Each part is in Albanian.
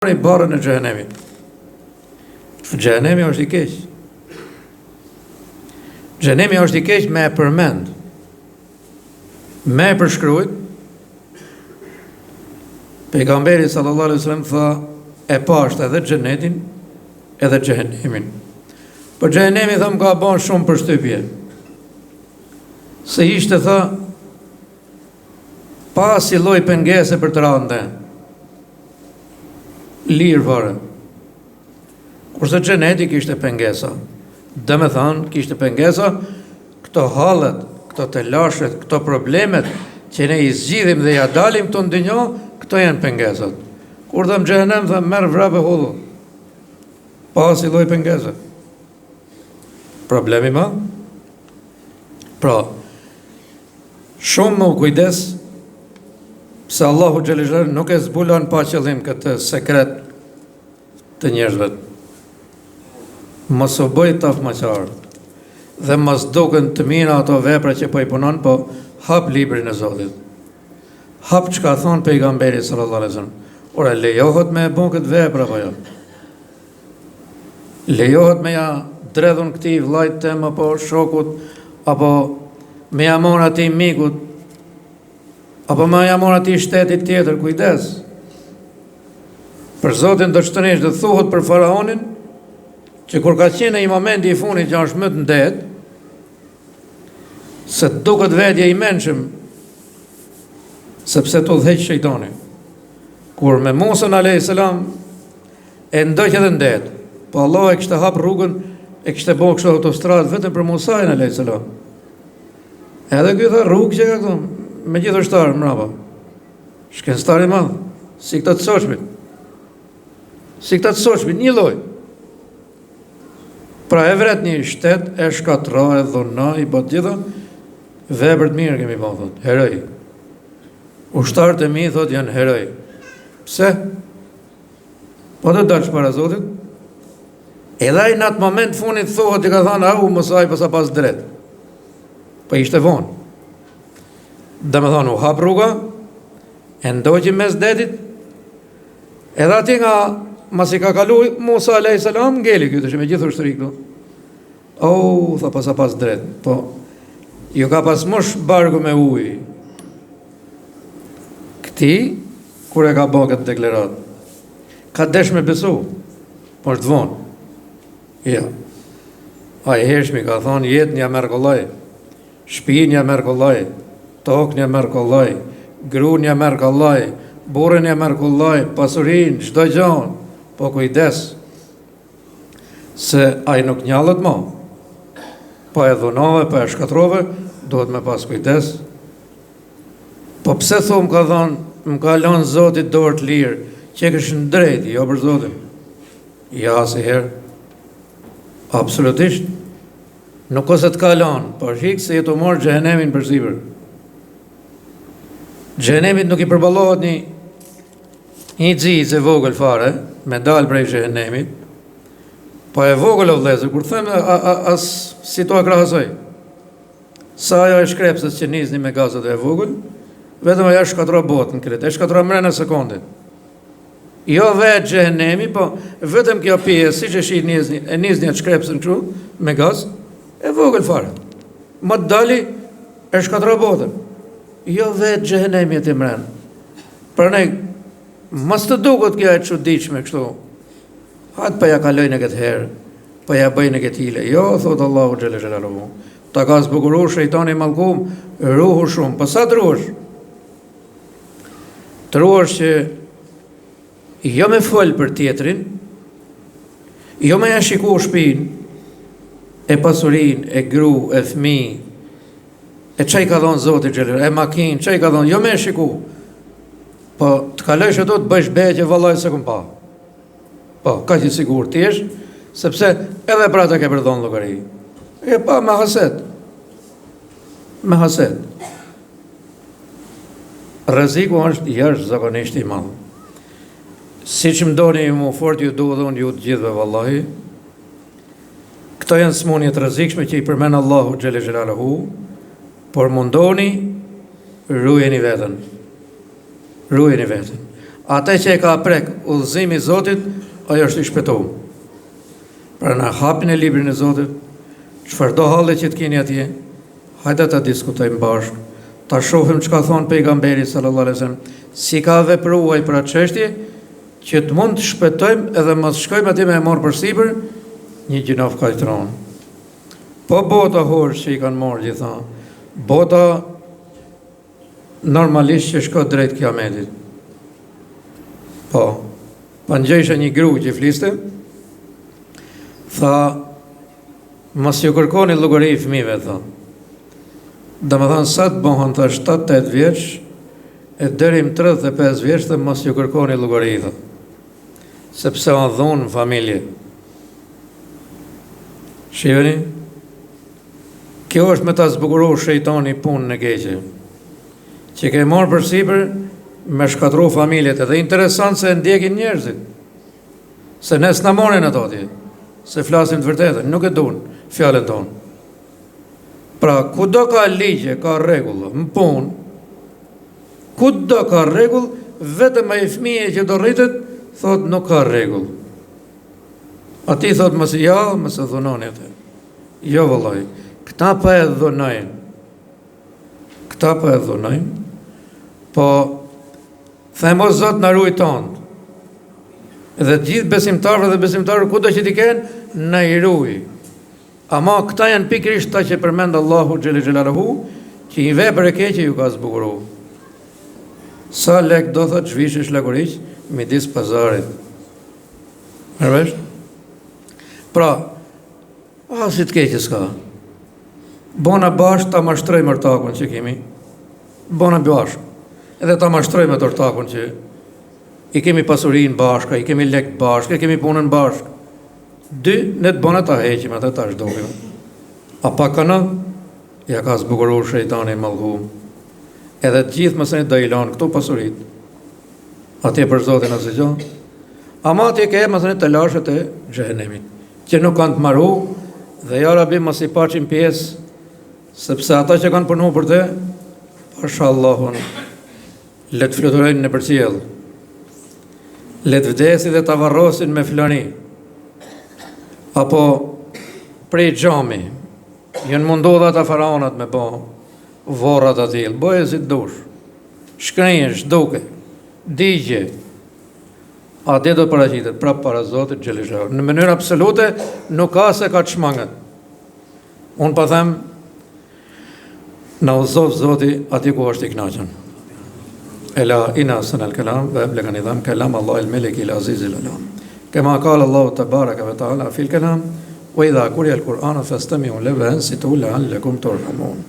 I barën e xhehenemit. Xhehenemi është i keq. Xhehenemi është i keq me e përmend. Me e përshkruajt. Pejgamberi sallallahu alaihi wasallam tha e pashtë edhe xhenetin edhe xhehenemin. Po xhehenemi thëm ka bën shumë përshtypje. Se ishte tha pa si lloj pengese për të rënë. Lirë fare. Kurse xheneti kishte pengesa. Dhe me thanë, kishte pengesa, këto hallet, këto të lashet, këto problemet, që ne i zgjidhim dhe ja dalim të ndinjo, këto janë pengesat. Kur dhe më xhehenem, dhe merë vrape hodhu. Pa si lloj pengese. Problemi ma? Pra, shumë më kujdes, se Allahu Xheleshar nuk e zbulon pa qëllim këtë sekret të njerëzve. Mos u bëj tafmaqar dhe mos duken të mira ato vepra që po i punon, po hap librin e Zotit. Hap çka thon pejgamberi sallallahu alaihi wasallam. Ora lejohet me e bën këtë vepra apo jo? Lejohet me ja dredhun këtij vllajt tem apo shokut apo me ja marr atij mikut apo më jamon ati shtetit tjetër, kujdes. Për Zotin dështërisht dhe thuhet për faraonin, që kur ka qenë i momenti i funit që është më të ndet, se duket vetja i menshëm, sepse të udhëheq shejtani. Kur me Musën a.s. e ndëq edhe ndet, po Allah e kishte hap rrugën, e kishte bërë kështu autostradë vetëm për Musajin a.s. Edhe ky tha rrugë që ka këtu, me gjithë ushtarë mrapa. Shkencëtar i madh, si këta të soçmit. Si këta të soçmit, një lloj. Pra e vret një shtet, e shkatra, e dhuna, i bët gjitha, vepër të mirë kemi bërë, thot, heroj. Ushtarët e mi, thot, janë heroj. Pse? Po të dalësh para Zotit? Edhe ai në atë moment funit thuhet i ka thënë, au, mësaj pësa pas drejt. Po ishte vonë. Dhe me thonë, u hap rruga, e ndoqi mes detit, edhe ati nga, mas i ka kalu Musa a.s. ngeli këtë, që me gjithë ushtëri këtu. Tha pasa pas drejt, po, ju ka pas mosh bargu me ujë. Këti, kur e ka bë këtë deklarat, ka desh me besu, po është vonë. Ja, a i hershmi ka thonë, jetë një merkollaj, shpi një merkollaj, tokë një merë kollaj, gru një merë kollaj, burë një merë kollaj, pasurin, çdo gjanë, po kujdes, se ai nuk njallët ma, po e dhunove, po e shkatrove, duhet me pas kujdes. Po pse thumë ka thonë, më ka lanë Zotit dorë të lirë, që këshë në drejti, jo për Zotin. Ja, si herë, absolutisht, nuk ose të ka lanë, po shikë se jetu morë xhehenemin për sipër. Xhehenemit nuk i përballohet një xhicë e vogël fare, me dalë prej xhehenemit, po e vogël o vlezër, kur them as si to e krahasoj. Sa ajo e shkrepsës që nizni me gazet e vogël, vetëm ajo shkatro botën kretë, e shkatro mrena sekondit. Jo vetë xhehenemi, po vetëm kjo pjesë, si që shi nizni atë shkrepsën kështu, me gaz, e vogël fare. Më të dali, e shkatro botën. Jo vetë xhehenemi e të mrenë. Për ne, mos të duket kjo e çuditshme kështu. Hatë pa ja kalojnë e këtë herë, pa ja bëjnë e këtë hile. Jo, thotë Allahu Xheleshalalu. Ta ka zbukuru shejtani mallkum, ruhu shumë. Po sa të ruhesh? Të ruhesh që jo me fol për tjetrin, jo me ja shiku shtëpinë, e pasurin, e gru, e fëmijë, e qaj ka dhonë Zotit Xheleshar, e makinë, qaj ka dhonë, jo me e shiku. Po, të kalësh e do të bëjsh beqe, vallaj se këm pa. Po, ka që sigur t'jesh, sepse edhe pra të ke përdhonë llogari. E pa, me haset. Me haset. Rreziku është jashtë zakonisht i madh. Si që më doni mu fort ju duhet unë ju të gjithve vallahi, këto janë smundje të rrezikshme që i përmen Allahu Xheleshalalu, por mundoni rujeni vetën. Rujeni vetën. Ate që e ka prek udhëzimi i Zotit, ajo është i shpëtuar. Pra në hapin e librin e Zotit, çfarë do halli që të keni atje, hajde ta diskutojmë bashkë, ta shohim çka thon pejgamberi sallallahu alajhi wasallam, si ka vepruar për atë çështje, që të mund të shpëtojmë edhe mos shkojmë atje me e marrë përsipër një gjinof kajtron. Po bota horë që i kanë marrë gjitha, bota normalisht që shko drejt kiametit. Po ngjejsha një gru që fliste, tha, mos ju kërkoni llogari fëmijëve, tha. Domethënë sa të bëhen tha 7-8 vjeç, e deri në 35 vjeç dhe mos ju kërkoni llogari, tha. Sepse o dhunë në familje. Shiheni? Kjo është me ta zbukuru shejtani punën e keqe. Që ke marrë përsipër me shkatru familjet, edhe interesant se ndjekin njerëzit. Se ne s'na marrin ato atje, se flasim të vërtetën, nuk e duan fjalën tonë. Pra, kudo ka ligje, ka rregull, në punë, kudo ka rregull, vetëm ai fëmijë që do rritet, thot nuk ka rregull. Ati thot mëse ja, mëse dhunoni atë. Jo vëllai, këta pa e dhunojnë. Këta pa e dhunojnë, po themo Zot na ruaj tonë. Edhe gjithë besimtarëve dhe besimtarët kudo që t'i kenë, na i ruaj. Ama këta janë pikërisht ta që përmend Allahu xhel xhelaluhu, që i vepër e keqe ju ka zbukuru. Sa lek do thot zhvishesh lakuriq midis pazarit. Mërvesh? Pra, si të keqe s'ka. Bona bashkë ta mashtrojmë ortakun që kemi. Bona bashkë. Edhe ta mashtrojmë atë ortakun që i kemi pasurinë bashkë, i kemi lek bashkë, i kemi punën bashkë. 2, ne të bona ta heqim atë ta zhdokim. A pa kana, ja ka zbukuruar shejtani mallhum. Edhe të gjithë mësën do i lanë këto pasurit. Atje për Zotin asë gjë. Ama atje ke mësën të lashët e xhenemit, që nuk kanë të marru, dhe ja Rabi mos i paqim pjesë, sepse ata që kanë punu për te, pasha Allahun, le të fluturojnë në përcjell, le të vdesin dhe të varrosin me flani, apo prej xhami, jënë mundu dhe ata faraonat me po, vorrat atil, boje si të dush, shkrinjesh, duke, digje, atje do të paraqitet prapë para Zotit xhelexhau. Në mënyrë absolute nuk ka se ka të shmangët. Unë pa them, na udhëzoj Zoti atje ku është i kënaqur. Ela ina sanal kalam wa ablaga nidam kalam Allah al-Malik al-Aziz al-Alam. Kama qala Allah tabaraka wa ta'ala fi al-kalam wa idha quriya al-Qur'an fastami'u lahu wa ansitu la'allakum turhamun.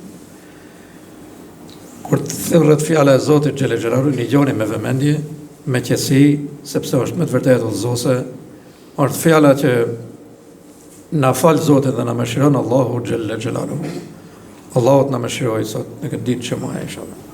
Kur të thirrët fjala e Zotit xhelexhau, ligjoni me vëmendje, me qesi, sepse është me të vërtetë udhëzuese, është fjala që na fal Zoti dhe na mëshiron Allahu xhelle xhelaluhu. Allahu të na mëshirojë sot në këtë ditë që më inshallah.